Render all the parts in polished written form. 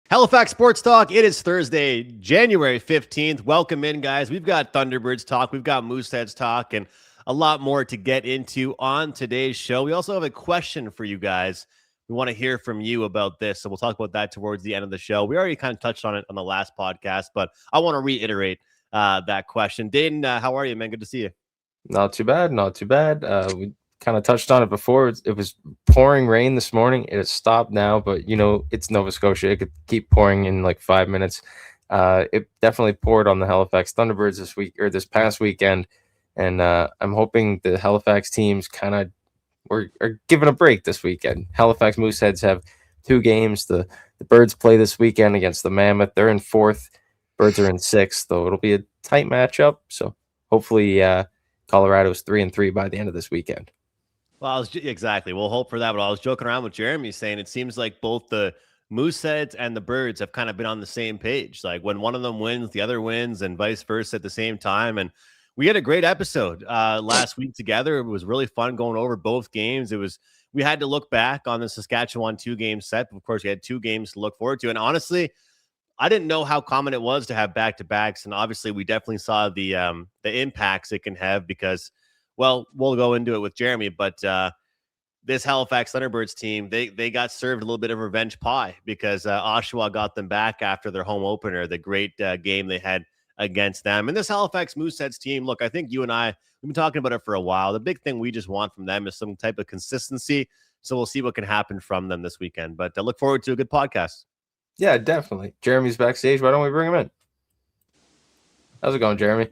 Halifax Sports Talk. It is Thursday, January 15th. Welcome in, guys. We've got Thunderbirds talk. We've got Mooseheads talk and a lot more to get into on today's show. We also have a question for you guys. We want to hear from you about this. So we'll talk about that towards the end of the show. We already kind of touched on it on the last podcast, but I want to reiterate that question. Dayton, how are you, man? Good to see you. Not too bad. We kind of touched on it before. It was pouring rain this morning. It has stopped now, but it's Nova Scotia. It could keep pouring in like 5 minutes. It definitely poured on the Halifax Thunderbirds this past weekend, and I'm hoping the Halifax teams kind of are given a break this weekend. Halifax Mooseheads have 2 games. The Birds play this weekend against the Mammoth. They're in 4th. Birds are in 6th, though it'll be a tight matchup. So hopefully Colorado's 3-3 by the end of this weekend. Well, exactly. We'll hope for that. But I was joking around with Jeremy saying it seems like both the Mooseheads and the Birds have kind of been on the same page. Like when one of them wins, the other wins, and vice versa at the same time. And we had a great episode last week together. It was really fun going over both games. We had to look back on the Saskatchewan 2-game set. Of course, we had 2 games to look forward to. And honestly, I didn't know how common it was to have back-to-backs. And obviously, we definitely saw the impacts it can have because, well, we'll go into it with Jeremy, but this Halifax Thunderbirds team, they got served a little bit of revenge pie because Oshawa got them back after their home opener, the great game they had against them. And this Halifax Mooseheads team, look, I think you and I, we've been talking about it for a while. The big thing we just want from them is some type of consistency. So we'll see what can happen from them this weekend. But I look forward to a good podcast. Yeah, definitely. Jeremy's backstage. Why don't we bring him in? How's it going, Jeremy?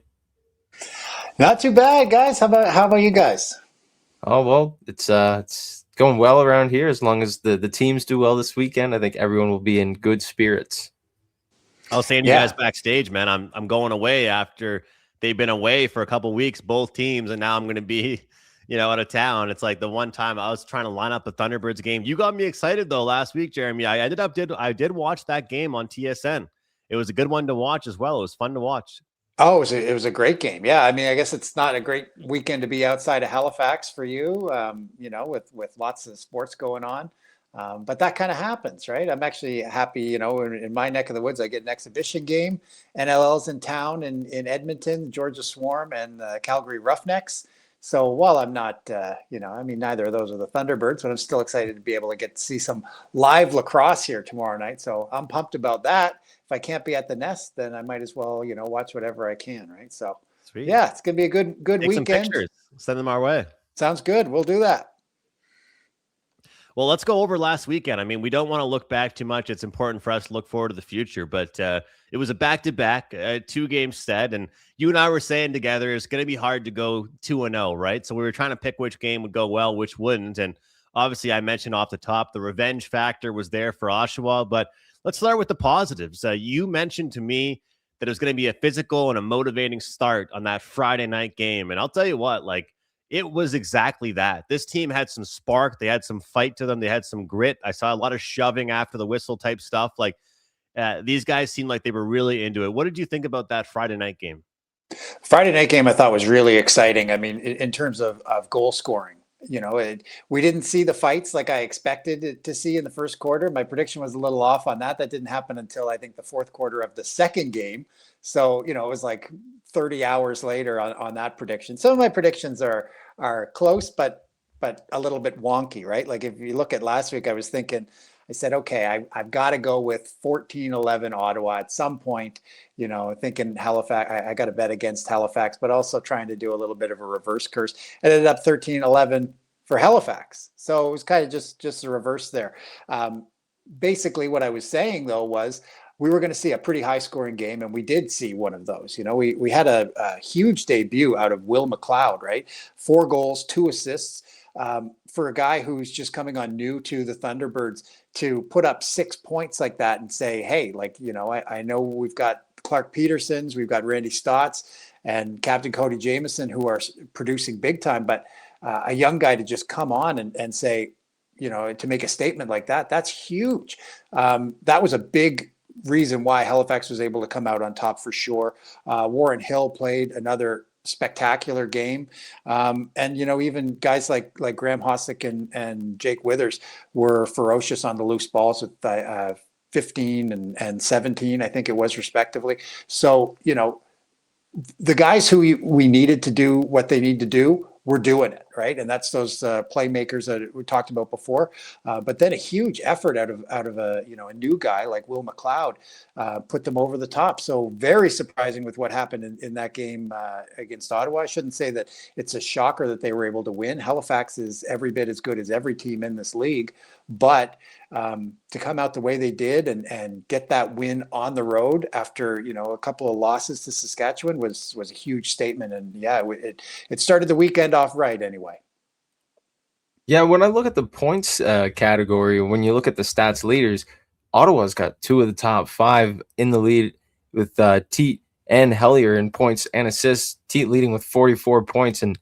Not too bad, guys. How about you guys? Oh, well, it's going well around here. As long as the teams do well this weekend, I think everyone will be in good spirits. I was saying to you guys backstage, man, I'm going away after they've been away for a couple of weeks, both teams, and now I'm going to be, out of town. It's like the one time I was trying to line up a Thunderbirds game. You got me excited though last week, Jeremy. I did watch that game on TSN. It was a good one to watch as well. It was fun to watch. Oh, it was a great game. Yeah, I mean, I guess it's not a great weekend to be outside of Halifax for you, with lots of sports going on. But that kind of happens, right? I'm actually happy, in my neck of the woods, I get an exhibition game. NLL's in town in Edmonton, Georgia Swarm and Calgary Roughnecks. So while I'm not, neither of those are the Thunderbirds, but I'm still excited to be able to get to see some live lacrosse here tomorrow night. So I'm pumped about that. If I can't be at the nest, then I might as well, watch whatever I can, right? So, Sweet. Yeah, it's going to be a good Take weekend. Some pictures. Send them our way. Sounds good. We'll do that. Well, let's go over last weekend. I mean, we don't want to look back too much. It's important for us to look forward to the future, but it was a back-to-back 2-game set, and you and I were saying together it's going to be hard to go 2-0, right? So we were trying to pick which game would go well, which wouldn't, and obviously I mentioned off the top the revenge factor was there for Oshawa, but let's start with the positives. You mentioned to me that it was going to be a physical and a motivating start on that Friday night game, and I'll tell you what, it was exactly that. This team had some spark. They had some fight to them. They had some grit. I saw a lot of shoving after the whistle type stuff. These guys seemed like they were really into it. What did you think about that Friday night game? Friday night game I thought was really exciting. I mean, in terms of goal scoring, we didn't see the fights like I expected to see in the first quarter. My prediction was a little off on that. That didn't happen until I think the fourth quarter of the second game. So, it was like 30 hours later on that prediction. Some of my predictions are close, but a little bit wonky, right? Like if you look at last week, I said, okay, I've got to go with 14-11 Ottawa at some point, thinking Halifax, I got to bet against Halifax, but also trying to do a little bit of a reverse curse. It ended up 13-11 for Halifax. So it was kind of just a reverse there. Basically what I was saying though was we were going to see a pretty high scoring game, and we did see one of those. We had a huge debut out of Will McLeod, right? 4 goals, 2 assists. For a guy who's just coming on new to the Thunderbirds to put up 6 points like that and say, hey, I know we've got Clark Petersons, we've got Randy Stotts and Captain Cody Jamieson who are producing big time, but a young guy to just come on and say, to make a statement like that, that's huge. That was a big reason why Halifax was able to come out on top for sure. Warren Hill played another spectacular game. And, even guys like Graham Hossack and Jake Withers were ferocious on the loose balls with 15 and 17, I think it was respectively. So, the guys who we needed to do what they need to do, we're doing it, right? And that's those playmakers that we talked about before. But then a huge effort out of a a new guy like Will McLeod put them over the top. So very surprising with what happened in that game against Ottawa. I shouldn't say that it's a shocker that they were able to win. Halifax is every bit as good as every team in this league, but to come out the way they did and get that win on the road after a couple of losses to Saskatchewan was a huge statement. And yeah, it started the weekend off right anyway. Yeah, when I look at the points category, when you look at the stats leaders, Ottawa's got 2 of the top 5 in the lead with Teat and Hellier in points and assists. Teat leading with 44 points, and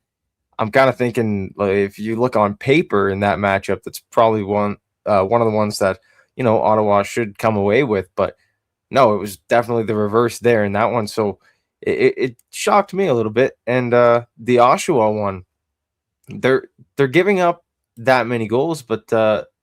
I'm kind of thinking, like, if you look on paper in that matchup, that's probably one of the ones that Ottawa should come away with. But no, it was definitely the reverse there in that one. So it shocked me a little bit. And the Oshawa one, they're giving up that many goals, but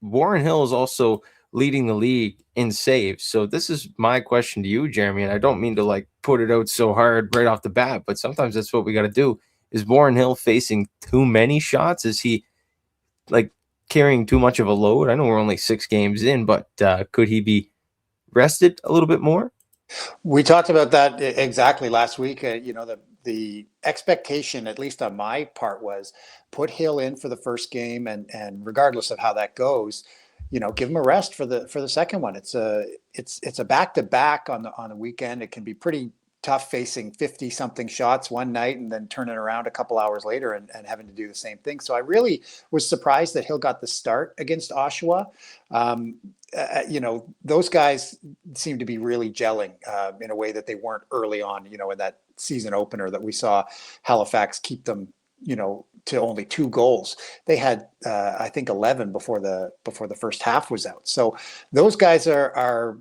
Warren Hill is also leading the league in saves. So this is my question to you, Jeremy, and I don't mean to put it out so hard right off the bat, but sometimes that's what we got to do. Is Warren Hill facing too many shots? Is he carrying too much of a load? I know we're only 6 games in, but could he be rested a little bit more? We talked about that exactly last week. The expectation, at least on my part, was put Hill in for the first game, and regardless of how that goes, give him a rest for the second one. It's a back-to-back on the weekend. It can be pretty tough facing 50 something shots one night and then turning around a couple hours later and having to do the same thing. So I really was surprised that Hill got the start against Oshawa. Those guys seem to be really gelling in a way that they weren't early on, in that season opener that we saw Halifax keep them, to only 2 goals. They had, I think, 11 before the first half was out. So those guys are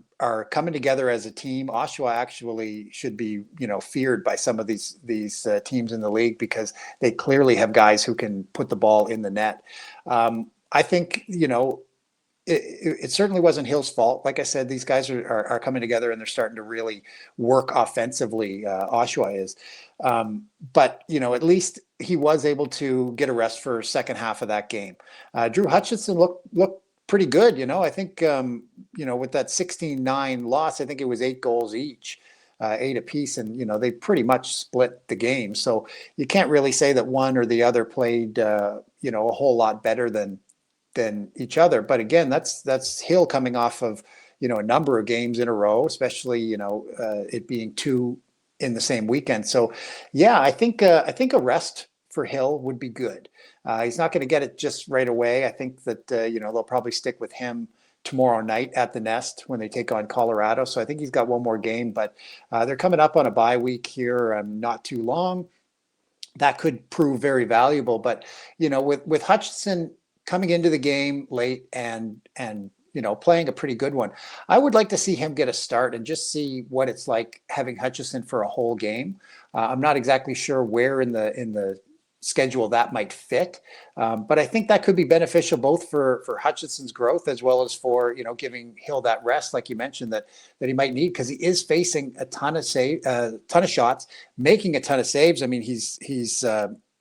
coming together as a team. Oshawa actually should be, feared by some of these teams in the league because they clearly have guys who can put the ball in the net. I think, it certainly wasn't Hill's fault. Like I said, these guys are coming together and they're starting to really work offensively. Oshawa is. But, at least he was able to get a rest for second half of that game. Drew Hutchinson looked pretty good. I think, with that 16-9 loss, I think it was 8 goals each, 8 apiece. And, they pretty much split the game. So you can't really say that one or the other played, a whole lot better than each other. But again, that's Hill coming off of, a number of games in a row, especially, it being 2 in the same weekend. So yeah, I think a rest for Hill would be good. He's not going to get it just right away. I think that, they'll probably stick with him tomorrow night at the Nest when they take on Colorado. So I think he's got one more game, but they're coming up on a bye week here, not too long. That could prove very valuable. But, with Hutchinson coming into the game late and playing a pretty good one, I would like to see him get a start and just see what it's like having Hutchinson for a whole game. I'm not exactly sure where in the schedule that might fit, but I think that could be beneficial both for Hutchinson's growth as well as for giving Hill that rest, like you mentioned, that he might need, because he is facing a ton of shots, making a ton of saves. I mean, he's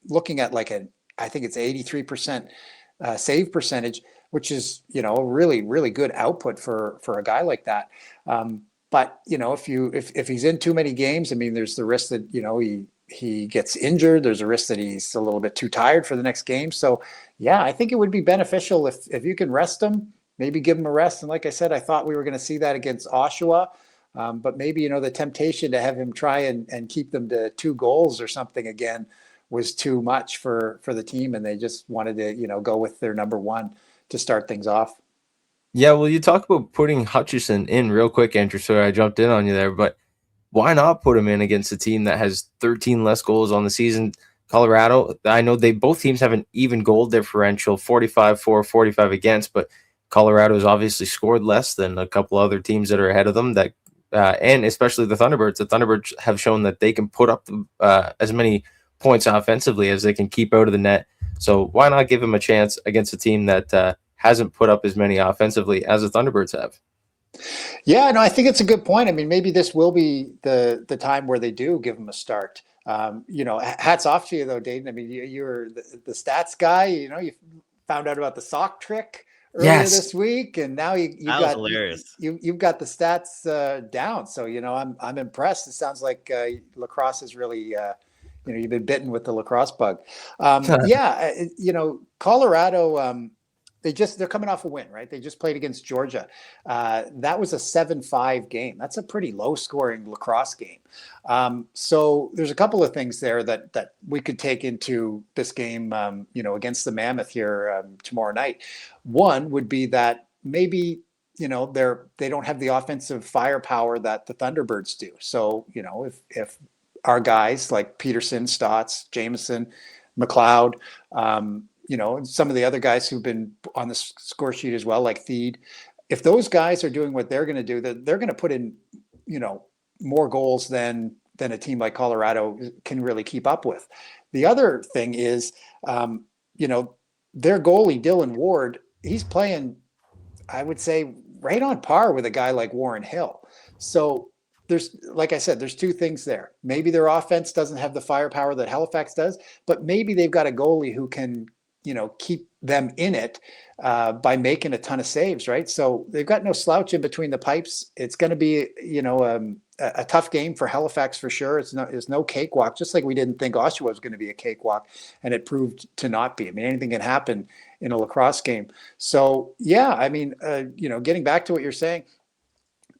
looking at I think it's 83% save percentage, which is, a really, really good output for a guy like that. But, if he's in too many games, I mean, there's the risk that, he gets injured. There's a risk that he's a little bit too tired for the next game. So yeah, I think it would be beneficial if you can rest him, maybe give him a rest. And like I said, I thought we were going to see that against Oshawa. But maybe, the temptation to have him try and keep them to 2 goals or something again was too much for the team. And they just wanted to, go with their number 1 to start things off. Yeah, well, you talk about putting Hutchison in real quick, Andrew. Sorry, I jumped in on you there, but why not put him in against a team that has 13 less goals on the season? Colorado, I know both teams have an even goal differential, 45 for, 45 against, but Colorado's obviously scored less than a couple other teams that are ahead of them, that and especially the Thunderbirds. The Thunderbirds have shown that they can put up as many points offensively as they can keep out of the net. So why not give him a chance against a team that hasn't put up as many offensively as the Thunderbirds have? Yeah, no, I think it's a good point. I mean, maybe this will be the time where they do give him a start. Hats off to you though, Dayton. I mean, you're the stats guy. You found out about the sock trick earlier Yes. this week, and now That was hilarious. you've got the stats down. So I'm impressed. It sounds like lacrosse is really you've been bitten with the lacrosse bug. Colorado. They're coming off a win, right? They just played against Georgia. That was a 7-5 game. That's a pretty low scoring lacrosse game. So there's a couple of things there that we could take into this game, against the Mammoth here tomorrow night. One would be that maybe, they don't have the offensive firepower that the Thunderbirds do. So, if our guys like Peterson, Stotts, Jameson, McLeod, some of the other guys who've been on the score sheet as well, like Theed, if those guys are doing what they're going to do, they're going to put in, more goals than a team like Colorado can really keep up with. The other thing is, their goalie, Dylan Ward, he's playing, I would say, right on par with a guy like Warren Hill. So like I said, there's two things there. Maybe their offense doesn't have the firepower that Halifax does, but maybe they've got a goalie who can keep them in it by making a ton of saves, right? So they've got no slouch in between the pipes. It's going to be, a tough game for Halifax for sure. It's no cakewalk, just like we didn't think Oshawa was going to be a cakewalk, and it proved to not be. I mean, anything can happen in a lacrosse game. So yeah, I mean, getting back to what you're saying,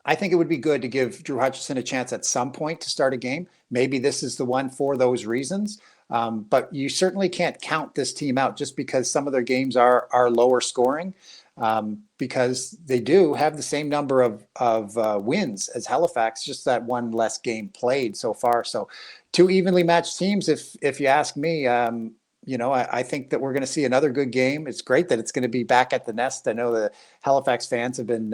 I think it would be good to give Drew Hutchison a chance at some point to start a game. Maybe this is the one for those reasons. But you certainly can't count this team out just because some of their games are lower scoring, because they do have the same number of wins as Halifax, just that one less game played so far. So two evenly matched teams, if you ask me. I think that we're going to see another good game. It's great that it's going to be back at the Nest. I know the Halifax fans have been,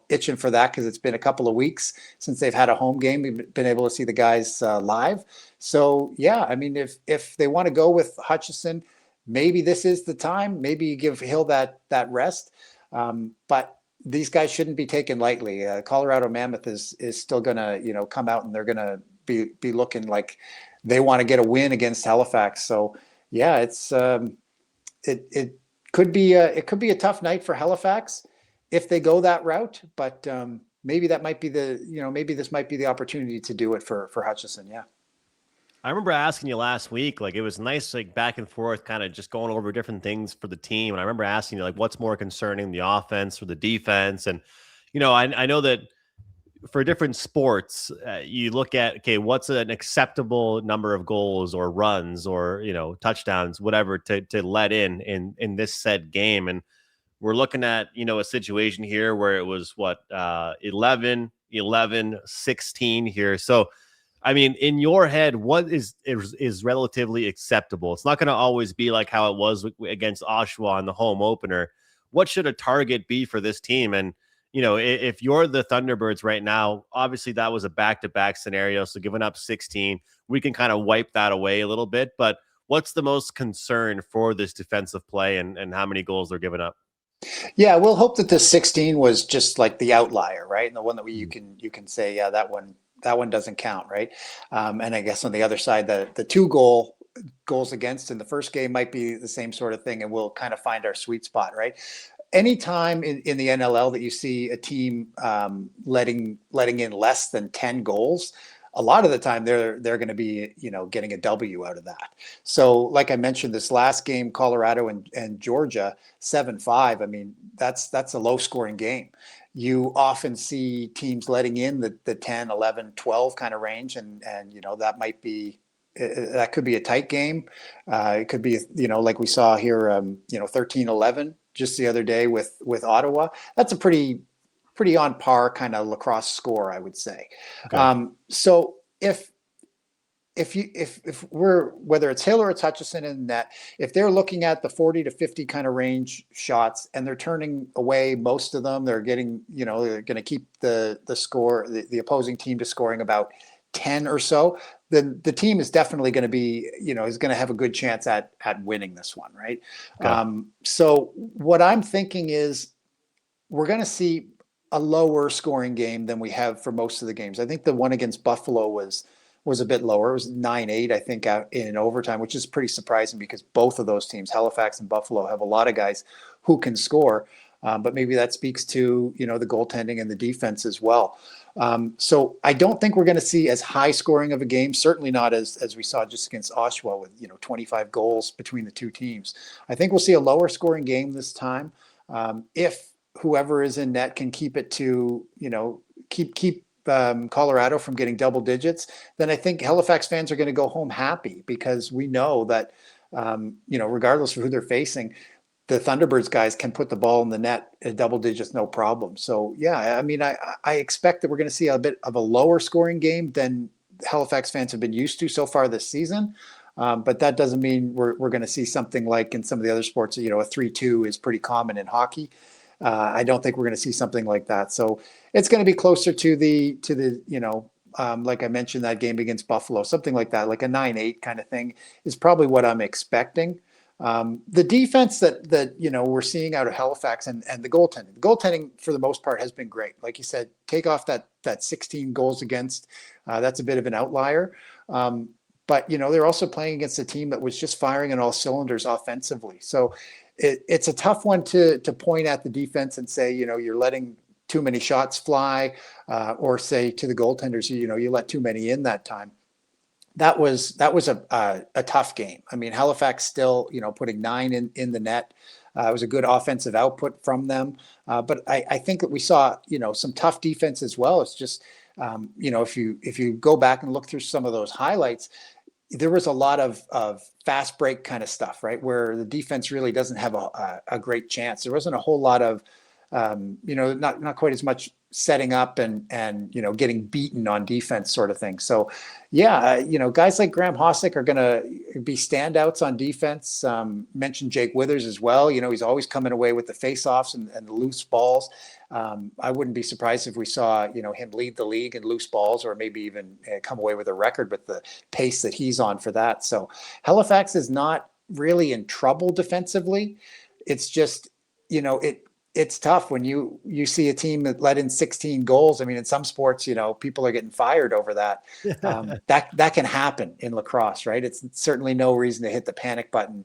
itching for that because it's been a couple of weeks since they've had a home game. We've been able to see the guys live. So, yeah, I mean, if they want to go with Hutchison, maybe this is the time. Maybe you give Hill that rest. But these guys shouldn't be taken lightly. Colorado Mammoth is still going to, come out, and they're going to be looking like they want to get a win against Halifax. So, yeah, it's it could be a tough night for Halifax if they go that route, but maybe that might be maybe this might be the opportunity to do it for Hutchison. Yeah. I remember asking you last week, like it was nice, like back and forth, kind of just going over different things for the team. And I remember asking you, like, what's more concerning, the offense or the defense? And, I know that for different sports, you look at, okay, what's an acceptable number of goals or runs or, touchdowns, whatever, to let in this said game. And we're looking at, a situation here where it was 11, 16 here. So, I mean, in your head, what is relatively acceptable? It's not going to always be like how it was against Oshawa in the home opener. What should a target be for this team? And, if you're the Thunderbirds right now, obviously that was a back-to-back scenario. So giving up 16, we can kind of wipe that away a little bit. But what's the most concern for this defensive play and how many goals they're giving up? Yeah, we'll hope that the 16 was just like the outlier, right? And the one that you can say, yeah, that one doesn't count, right? And I guess on the other side, the two goals against in the first game might be the same sort of thing, and we'll kind of find our sweet spot, right? Anytime in the NLL that you see a team letting in less than 10 goals, a lot of the time they're going to be, getting a W out of that. So like I mentioned, this last game, Colorado and Georgia, 7-5. I mean, that's a low scoring game. You often see teams letting in the 10, 11, 12 kind of range. And that could be a tight game. It could be, like we saw here, 13-11 just the other day with Ottawa. That's a pretty on par kind of lacrosse score, I would say. Okay. So if we're, whether it's Hill or it's Hutchison in net, if they're looking at the 40 to 50 kind of range shots and they're turning away most of them, they're getting, they're going to keep the score, the opposing team to scoring about 10 or so, then the team is definitely going to be, is going to have a good chance at winning this one, right? Okay. So what I'm thinking is we're going to see a lower scoring game than we have for most of the games. I think the one against Buffalo was a bit lower. It was 9-8, I think, out in overtime, which is pretty surprising because both of those teams, Halifax and Buffalo, have a lot of guys who can score. But maybe that speaks to, the goaltending and the defense as well. So I don't think we're going to see as high scoring of a game, certainly not as we saw just against Oshawa with, 25 goals between the two teams. I think we'll see a lower scoring game this time. If whoever is in net can keep it to, keep Colorado from getting double digits, then I think Halifax fans are going to go home happy because we know that, regardless of who they're facing, the Thunderbirds guys can put the ball in the net at double digits, no problem. So yeah, I mean, I expect that we're going to see a bit of a lower scoring game than Halifax fans have been used to so far this season. But that doesn't mean we're going to see something like in some of the other sports, a 3-2 is pretty common in hockey. I don't think we're going to see something like that. So it's going to be closer to the like I mentioned, that game against Buffalo, something like that, like a 9-8 kind of thing is probably what I'm expecting. The defense that we're seeing out of Halifax and the goaltending for the most part has been great. Like you said, take off that 16 goals against, that's a bit of an outlier. But they're also playing against a team that was just firing on all cylinders offensively. So it's a tough one to point at the defense and say, you're letting too many shots fly, or say to the goaltenders, you let too many in that time. That was a tough game. I mean, Halifax still, putting 9 in the net. It was a good offensive output from them. But I think that we saw, some tough defense as well. It's just, if you go back and look through some of those highlights, there was a lot of fast break kind of stuff, right? Where the defense really doesn't have a great chance. There wasn't a whole lot of, not quite as much setting up and getting beaten on defense sort of thing. So yeah, guys like Graham Hossack are going to be standouts on defense. Mentioned Jake Withers as well. He's always coming away with the faceoffs and the loose balls. I wouldn't be surprised if we saw, him lead the league in loose balls or maybe even come away with a record with the pace that he's on for that. So Halifax is not really in trouble defensively. It's just, it's tough when you see a team that let in 16 goals. I mean, in some sports, people are getting fired over that. That can happen in lacrosse, right? It's certainly no reason to hit the panic button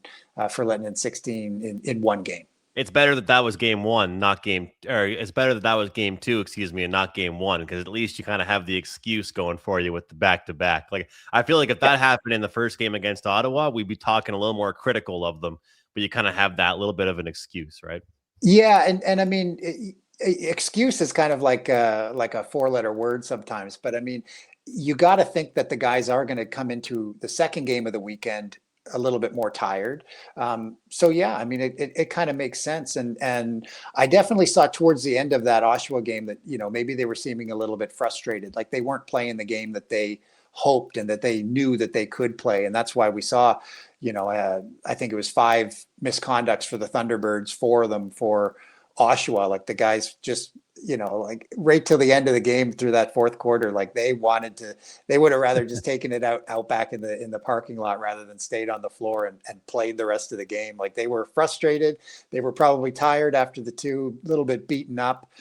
for letting in 16 in one game. It's better that was game one, not game, or it's better that was game two, and not game one, because at least you kind of have the excuse going for you with the back-to-back. Like, I feel like if that happened in the first game against Ottawa, we'd be talking a little more critical of them, but you kind of have that little bit of an excuse, right? Yeah, and I mean, excuse is kind of like a 4-letter word sometimes, but I mean, you got to think that the guys are going to come into the second game of the weekend a little bit more tired. So yeah, I mean, it kind of makes sense. And I definitely saw towards the end of that Oshawa game that, maybe they were seeming a little bit frustrated, like they weren't playing the game that they hoped and that they knew that they could play. And that's why we saw, I think it was 5 misconducts for the Thunderbirds, 4 of them for Oshawa. Like the guys just, like right till the end of the game through that fourth quarter, like they would have rather just taken it out back in the parking lot rather than stayed on the floor and played the rest of the game. Like they were frustrated. They were probably tired after the 2, a little bit beaten up.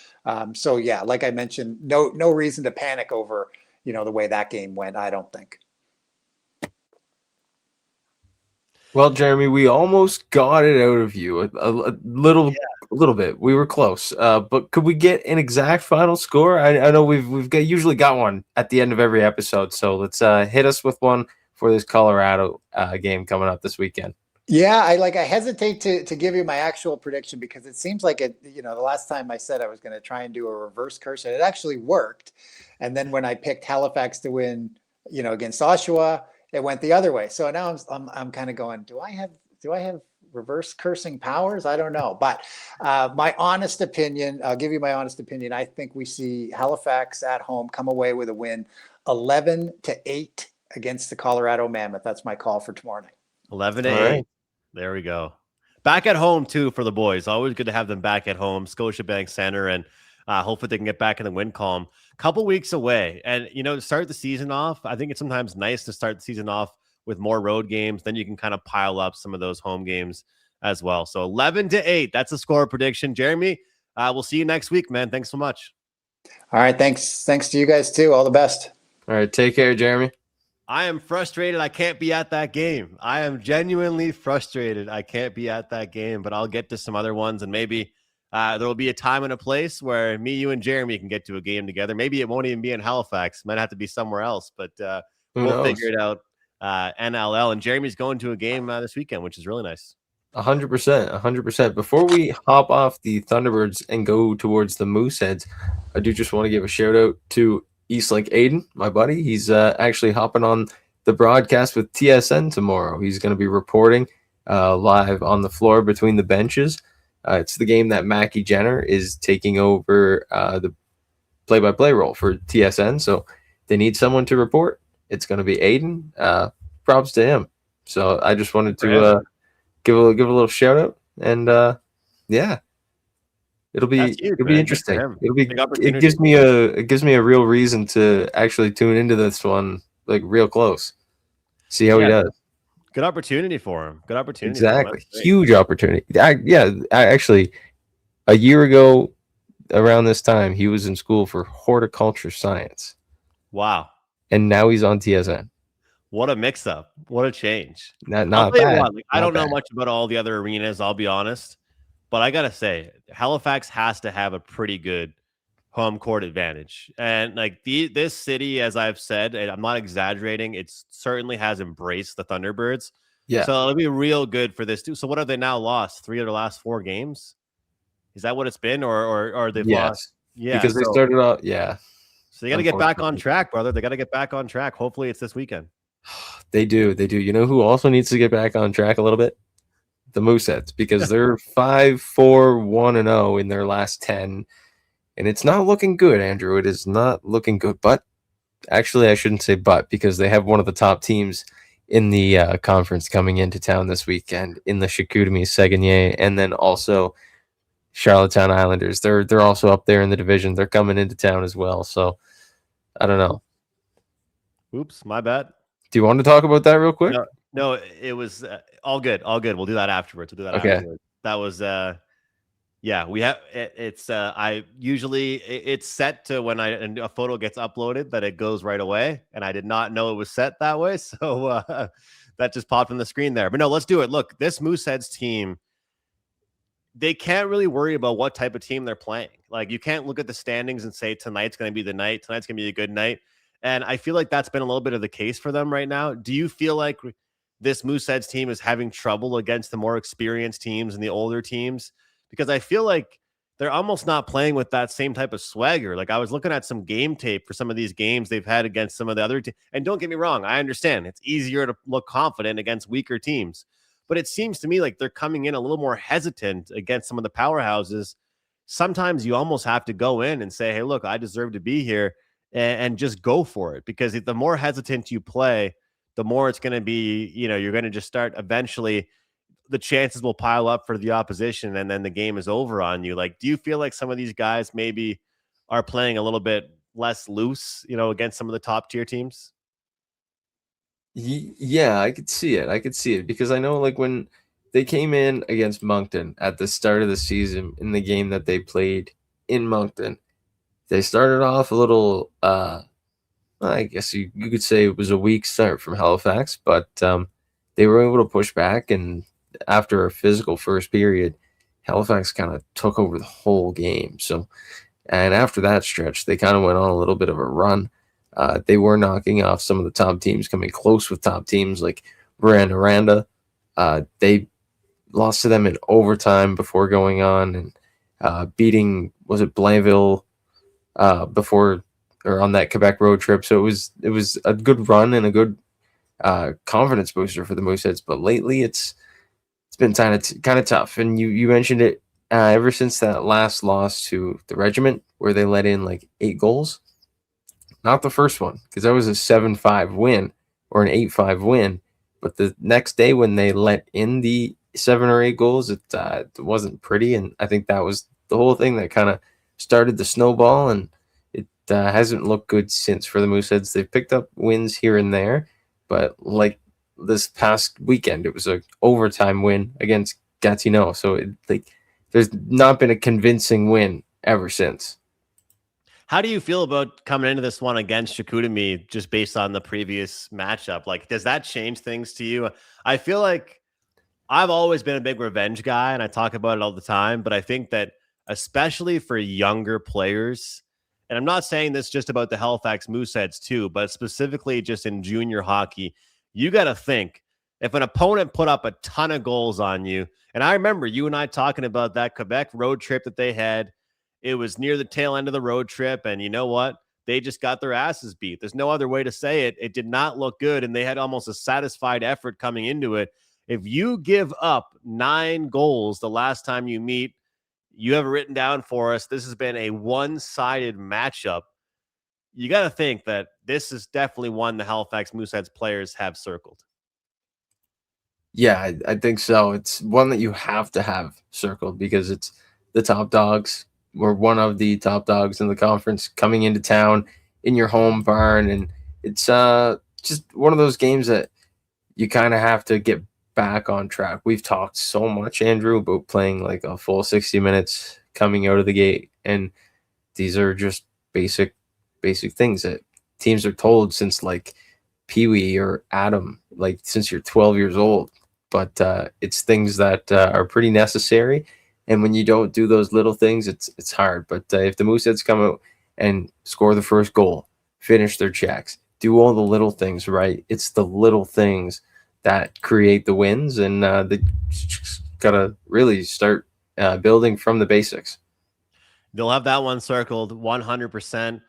So yeah, like I mentioned, no reason to panic over, the way that game went, I don't think. Well, Jeremy, we almost got it out of you a little bit. We were close, but could we get an exact final score? I know we've usually got one at the end of every episode, so let's hit us with one for this Colorado game coming up this weekend. Yeah, I hesitate to give you my actual prediction because it seems like the last time I said I was going to try and do a reverse curse, and it actually worked. And then when I picked Halifax to win, against Oshawa, it went the other way. So now I'm kind of going, do I have reverse cursing powers? I don't know. But my honest opinion, I'll give you my honest opinion. I think we see Halifax at home come away with a win 11-8 against the Colorado Mammoth. That's my call for tomorrow night. 11-8. Right. There we go. Back at home too for the boys. Always good to have them back at home, Scotiabank Center, and hopefully they can get back in the win column. Couple weeks away, and to start the season off, I think it's sometimes nice to start the season off with more road games. Then you can kind of pile up some of those home games as well. So 11-8, that's the score prediction. Jeremy, we'll see you next week, man. Thanks so much. All right. Thanks to you guys too. All the best. All right. Take care, Jeremy. I am frustrated. I can't be at that game. I am genuinely frustrated. I can't be at that game, but I'll get to some other ones, and maybe there will be a time and a place where me, you, and Jeremy can get to a game together. Maybe it won't even be in Halifax. Might have to be somewhere else, but we'll figure it out. NLL, and Jeremy's going to a game this weekend, which is really nice. 100%. Before we hop off the Thunderbirds and go towards the Mooseheads, I do just want to give a shout out to Eastlake Aiden, my buddy. He's actually hopping on the broadcast with TSN tomorrow. He's going to be reporting live on the floor between the benches. It's the game that Mackie Jenner is taking over the play-by-play role for TSN, so they need someone to report. It's going to be Aiden. Props to him. So I just wanted to give a little shout out, and yeah, it'll be interesting. It gives me a real reason to actually tune into this one, like real close. See how he does. Good opportunity for him. Good opportunity. Exactly. Huge opportunity. I actually, a year ago around this time, he was in school for horticulture science. Wow. And now he's on TSN. What a mix-up. What a change. Not bad. I don't know much about all the other arenas, I'll be honest. But I got to say, Halifax has to have a pretty good home court advantage. And like this city, as I've said, and I'm not exaggerating, it certainly has embraced the Thunderbirds. Yeah. So it'll be real good for this too. So what have they now lost? 3 of their last 4 games? Is that what it's been? Or they've lost? Yeah. Because they started off, yeah. So they got to get back on track, brother. They got to get back on track. Hopefully it's this weekend. They do. You know who also needs to get back on track a little bit? The Mooseheads, because they're 5-4-1-0 in their last 10. And it's not looking good, Andrew. It is not looking good. But actually, I shouldn't say but, because they have one of the top teams in the conference coming into town this weekend in the Chicoutimi Saguenéens, and then also Charlottetown Islanders. They're also up there in the division. They're coming into town as well. So I don't know. Oops, my bad. Do you want to talk about that real quick? No, it was all good. All good. We'll do that afterwards. Afterwards. That was yeah, we have it's I usually it's set to when a photo gets uploaded that it goes right away, and I did not know it was set that way, so that just popped on the screen there. But no, let's do it. Look, this Mooseheads team, they can't really worry about what type of team they're playing. Like, you can't look at the standings and say tonight's going to be the night. Tonight's going to be a good night. And I feel like that's been a little bit of the case for them right now. Do you feel like this Mooseheads team is having trouble against the more experienced teams and the older teams? Because I feel like they're almost not playing with that same type of swagger. Like, I was looking at some game tape for some of these games they've had against some of the other teams. And don't get me wrong, I understand it's easier to look confident against weaker teams. But it seems to me like they're coming in a little more hesitant against some of the powerhouses. Sometimes you almost have to go in and say, hey, look, I deserve to be here, and just go for it. Because the more hesitant you play, the more it's going to be, you're going to just start eventually, the chances will pile up for the opposition, and then the game is over on you. Like, do you feel like some of these guys maybe are playing a little bit less loose, against some of the top tier teams? Yeah, I could see it because I know, like, when they came in against Moncton at the start of the season in the game that they played in Moncton, they started off a little, I guess you could say it was a weak start from Halifax, but they were able to push back, and after a physical first period, Halifax kind of took over the whole game. So, and after that stretch, they kind of went on a little bit of a run. They were knocking off some of the top teams, coming close with top teams like Randa. They lost to them in overtime before going on and beating, was it Blainville before, or on that Quebec road trip. So it was a good run and a good confidence booster for the Mooseheads. But lately it's been kind of tough. And you mentioned it, ever since that last loss to the Regiment, where they let in like 8 goals. Not the first one, because that was a 7-5 win or an 8-5 win. But the next day when they let in the 7 or 8 goals, it wasn't pretty. And I think that was the whole thing that kind of started the snowball. And it hasn't looked good since for the Mooseheads. They've picked up wins here and there. But like this past weekend, it was an overtime win against Gatineau. So they there's not been a convincing win ever since. How do you feel about coming into this one against Chicoutimi just based on the previous matchup? Like, does that change things to you? I feel like I've always been a big revenge guy, and I talk about it all the time, but I think that especially for younger players, and I'm not saying this just about the Halifax Mooseheads too, but specifically just in junior hockey, you got to think if an opponent put up a ton of goals on you, and I remember you and I talking about that Quebec road trip that they had. It was near the tail end of the road trip, and you know what? They just got their asses beat. There's no other way to say it. It did not look good, and they had almost a satisfied effort coming into it. If you give up 9 goals the last time you meet, you have it written down for us. This has been a one-sided matchup. You got to think that this is definitely one the Halifax Mooseheads players have circled. Yeah, I think so. It's one that you have to have circled because it's the top dogs. We're one of the top dogs in the conference coming into town in your home barn. And it's just one of those games that you kind of have to get back on track. We've talked so much, Andrew, about playing like a full 60 minutes coming out of the gate. And these are just basic things that teams are told since like Pee Wee or Adam, like since you're 12 years old. But it's things that are pretty necessary. And when you don't do those little things, it's hard. But if the Mooseheads come out and score the first goal, finish their checks, do all the little things right, it's the little things that create the wins. And they just got to really start building from the basics. They'll have that one circled 100%.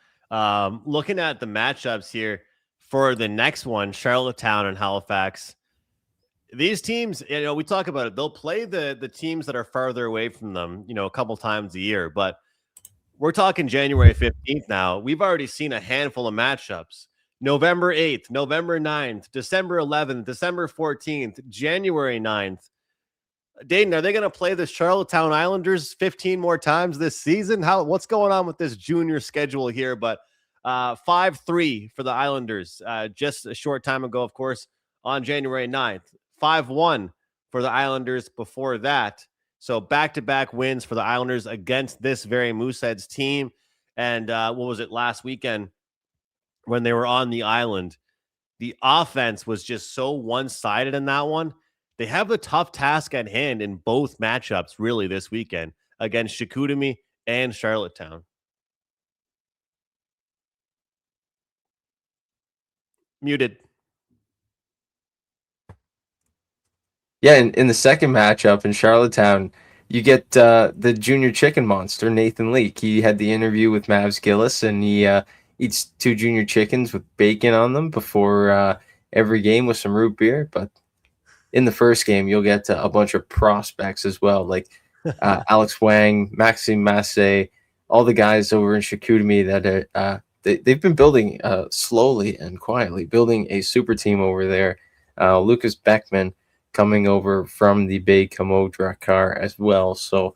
Looking at the matchups here for the next one, Charlottetown and Halifax. These teams, we talk about it. They'll play the teams that are farther away from them, a couple times a year. But we're talking January 15th now. We've already seen a handful of matchups. November 8th, November 9th, December 11th, December 14th, January 9th. Dayton, are they going to play the Charlottetown Islanders 15 more times this season? What's going on with this junior schedule here? But 5-3 for the Islanders just a short time ago, of course, on January 9th. 5-1 for the Islanders before that. So back-to-back wins for the Islanders against this very Mooseheads team. And what was it last weekend when they were on the island? The offense was just so one-sided in that one. They have a tough task at hand in both matchups, really, this weekend against Chicoutimi and Charlottetown. Muted. Yeah, in the second matchup in Charlottetown, you get the junior chicken monster, Nathan Leake. He had the interview with Mavs Gillis, and he eats 2 junior chickens with bacon on them before every game with some root beer. But in the first game, you'll get a bunch of prospects as well, like Alex Wang, Maxime Massé, all the guys over in Chicoutimi that they've been building slowly and quietly, building a super team over there. Lucas Beckman coming over from the Bay Camo Drakkar as well. So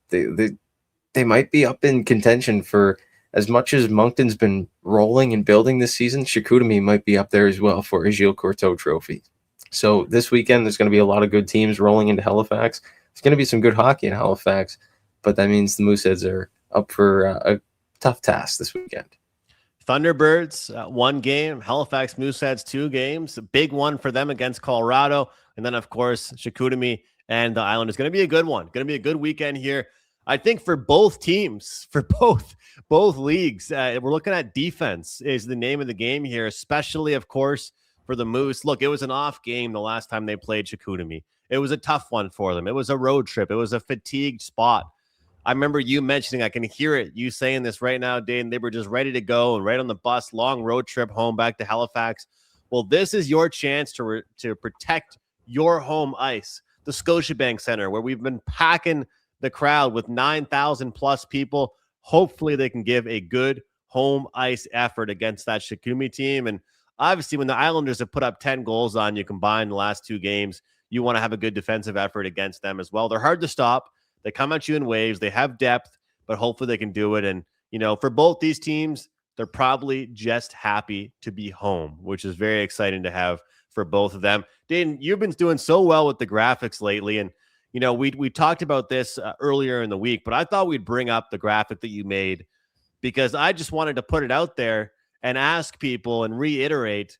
they might be up in contention for as much as Moncton's been rolling and building this season. Chicoutimi might be up there as well for a Gilles Courteau trophy. So this weekend, there's going to be a lot of good teams rolling into Halifax. There's going to be some good hockey in Halifax, but that means the Mooseheads are up for a tough task this weekend. Thunderbirds, 1 game. Halifax Mooseheads, 2 games. A big one for them against Colorado. And then, of course, Chicoutimi and the Islanders. Going to be a good one. Going to be a good weekend here. I think for both teams, for both leagues, we're looking at defense is the name of the game here, especially, of course, for the Moose. Look, it was an off game the last time they played Chicoutimi. It was a tough one for them. It was a road trip. It was a fatigued spot. I remember you mentioning, I can hear it, you saying this right now, Dane, they were just ready to go and right on the bus, long road trip home back to Halifax. Well, this is your chance to protect your home ice, the Scotiabank Center, where we've been packing the crowd with 9,000 plus people. Hopefully they can give a good home ice effort against that Chicoutimi team. And obviously when the Islanders have put up 10 goals on you combined the last 2 games, you want to have a good defensive effort against them as well. They're hard to stop. They come at you in waves. They have depth, but hopefully they can do it. And, for both these teams, they're probably just happy to be home, which is very exciting to have for both of them. Dayton, you've been doing so well with the graphics lately. And, we talked about this earlier in the week, but I thought we'd bring up the graphic that you made because I just wanted to put it out there and ask people and reiterate,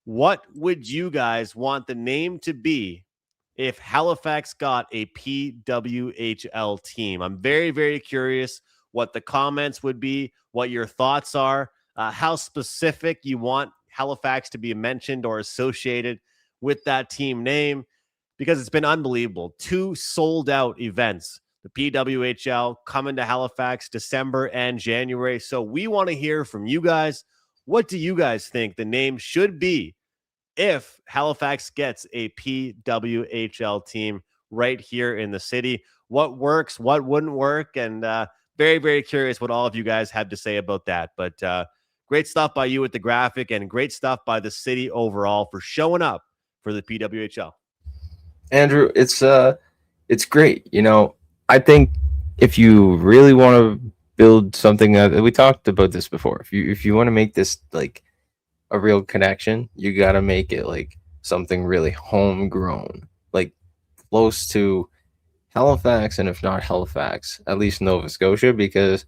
what would you guys want the name to be if Halifax got a PWHL team? I'm very, very curious what the comments would be, what your thoughts are, how specific you want Halifax to be mentioned or associated with that team name, because it's been unbelievable. 2 sold out events, the PWHL coming to Halifax December and January. So we want to hear from you guys. What do you guys think the name should be if Halifax gets a PWHL team right here in the city? What works, what wouldn't work? And very, very curious what all of you guys have to say about that. But great stuff by you with the graphic, and great stuff by the city overall for showing up for the PWHL. Andrew, it's great. I think if you really want to build something, we talked about this before. If you want to make this like a real connection, you got to make it like something really homegrown, like close to Halifax, and if not Halifax, at least Nova Scotia, because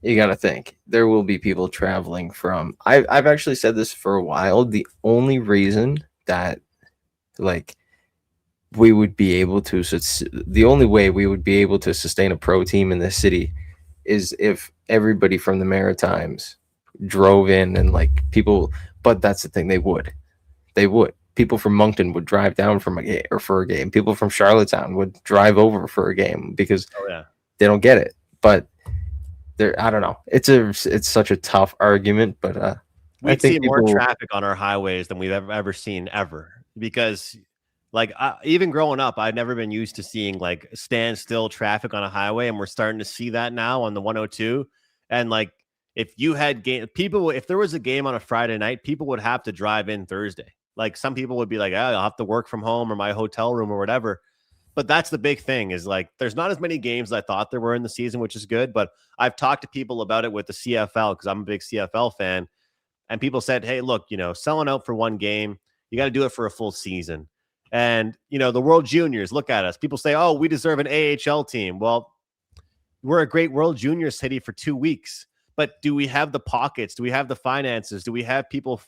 you got to think there will be people traveling from. I've actually said this for a while. The only reason that like we would be able to, the only way we would be able to sustain a pro team in this city is if everybody from the Maritimes drove in, and like people, but that's the thing, they would people from Moncton would drive down for a game. People from Charlottetown would drive over for a game because they don't get it. But I don't know. It's such a tough argument, but we'd see more traffic on our highways than we've ever seen because like even growing up, I'd never been used to seeing like standstill traffic on a highway, and we're starting to see that now on the 102. And like if you had if there was a game on a Friday night, people would have to drive in Thursday. Like some people would be like, I'll have to work from home or my hotel room or whatever. But that's the big thing, is like there's not as many games as I thought there were in the season, which is good. But I've talked to people about it with the CFL because I'm a big CFL fan. And people said, hey, look, selling out for one game, you got to do it for a full season. And, the World Juniors, look at us. People say, oh, we deserve an AHL team. Well, we're a great World Junior city for 2 weeks. But do we have the pockets? Do we have the finances? Do we have people,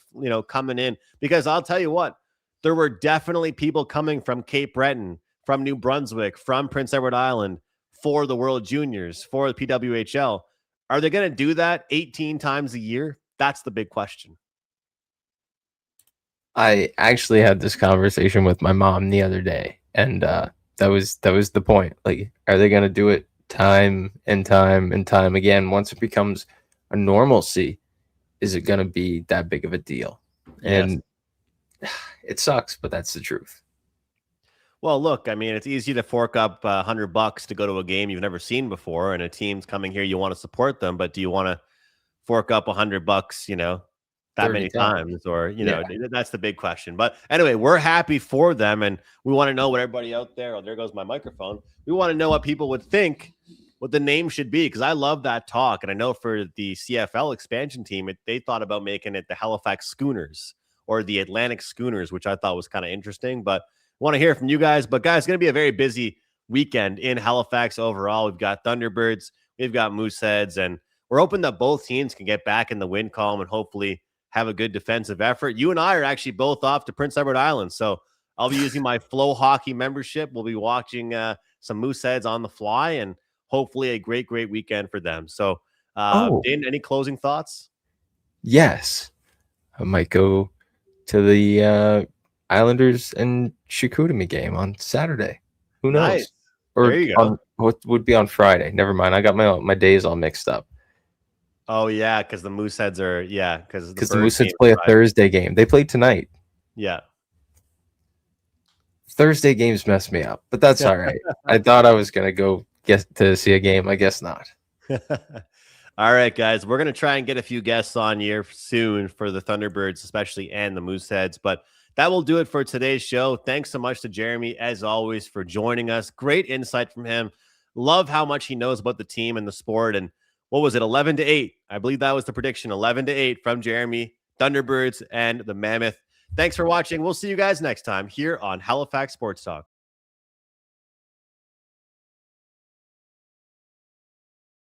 coming in? Because I'll tell you what, there were definitely people coming from Cape Breton, from New Brunswick, from Prince Edward Island for the World Juniors, for the PWHL. Are they going to do that 18 times a year? That's the big question. I actually had this conversation with my mom the other day, and that was the point. Like, are they going to do it time and time and time again? Once it becomes a normalcy, is it going to be that big of a deal? And it sucks, but that's the truth. Well, look, I mean, it's easy to fork up $100 to go to a game you've never seen before, and a team's coming here, you want to support them, but do you want to fork up $100, that many times, or that's the big question. But anyway, we're happy for them, and we want to know what everybody out there, oh, there goes my microphone, we want to know what people would think what the name should be, because I love that talk. And I know for the CFL expansion team, they thought about making it the Halifax Schooners or the Atlantic Schooners, which I thought was kind of interesting. But I want to hear from you guys. But guys, it's going to be a very busy weekend in Halifax overall. We've got Thunderbirds, we've got Mooseheads, and we're hoping that both teams can get back in the win column and hopefully have a good defensive effort. You and I are actually both off to Prince Edward Island, so I'll be using my Flow Hockey membership. We'll be watching some Mooseheads on the fly, and hopefully a great, great weekend for them. So, Dane, any closing thoughts? Yes. I might go to the Islanders and Chicoutimi game on Saturday. Who knows? Nice. Or there you go. What would be on Friday? Never mind. I got my days all mixed up. Oh, yeah, because the Mooseheads are, because the Mooseheads play a Thursday game. They played tonight. Yeah. Thursday games messed me up, but that's all right. I thought I was going to go get to see a game. I guess not. All right, guys. We're going to try and get a few guests on here soon for the Thunderbirds, especially, and the Mooseheads. But that will do it for today's show. Thanks so much to Jeremy, as always, for joining us. Great insight from him. Love how much he knows about the team and the sport. And what was it, 11-8? I believe that was the prediction, 11-8 from Jeremy, Thunderbirds, and the Mammoth. Thanks for watching. We'll see you guys next time here on Halifax Sports Talk.